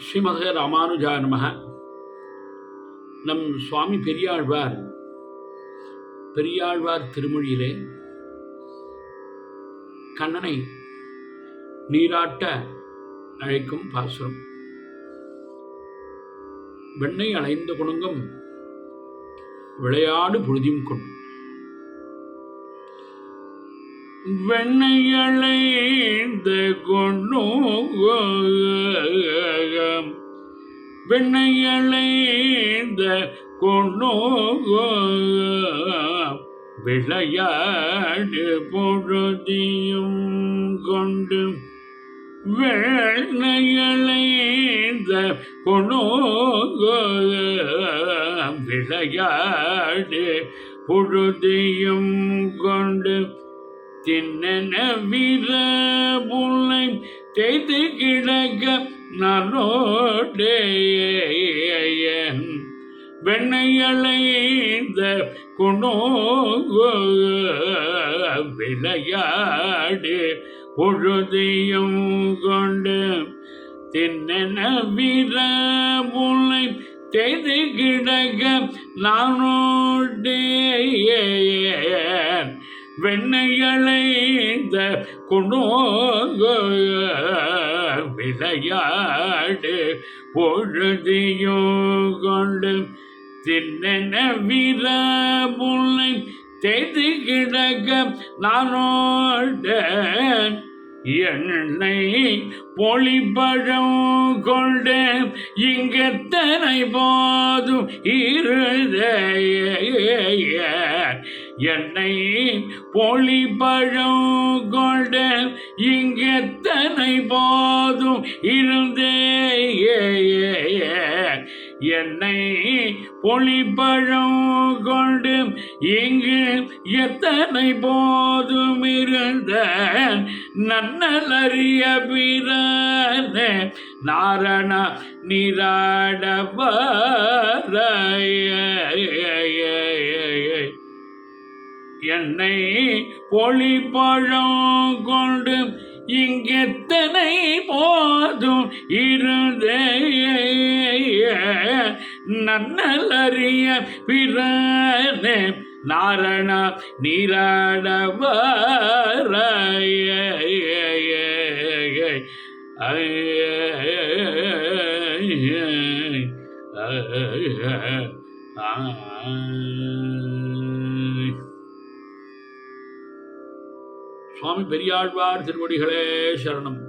ஸ்ரீமதே ராமானுஜாய நமஹ. நம் சுவாமி பெரியாழ்வார் திருமொழியிலே கண்ணனை நீராட்ட அழைக்கும் பாசுரம். வெண்ணை அலைந்த குணங்கும் விளையாடு பொழுதியும் கொண்டு. வெண்ணை அலைந்த கொண்டோகம் வெண்ணை அலைந்த கொண்டோகம் விளையாடு பொழுதியும் கொண்டு. வெண்ணை அலைந்த கொண்டோகம் விளையாடு பொழுதியும் கொண்டு. தின்னென வீரபுல்லை தேய்த்து கிடக்க நானோடே வெண்ணை அலைந்த கொண்டோகம் விளையாடு பொழுதியும் கொண்டு. தின்னென வீரபுல்லை தேய்த்து கிடக்க நானோடே வெண்ணை அலைந்த கொண்டோகம் விளையாடு பொழுதியும் கொண்டு. தின்னென வீரபுல்லை தேய்த்து கிடக்க நானோட என்னை பொழிப்பழம் கொண்டு. இங்கத்தனை போதும் இருதய என்னை பொழிப்பழம் கொண்டு. இங்கத்தனை போதும் இருந்தே என்னை பொழிப்பழம் கொண்டு. இங்கு எத்தனை போதும் இருந்த நன்னலறிய பிறன நாரண நீராடவர என்னை பொழிப்பழம் கொண்டு. இங்கெத்தனை போதும் இருந்தே நன்னலறிய பிறனே நாரண நீராடவர சுவாமி பெரியாழ்வார் திருவடிகளே சரணம்.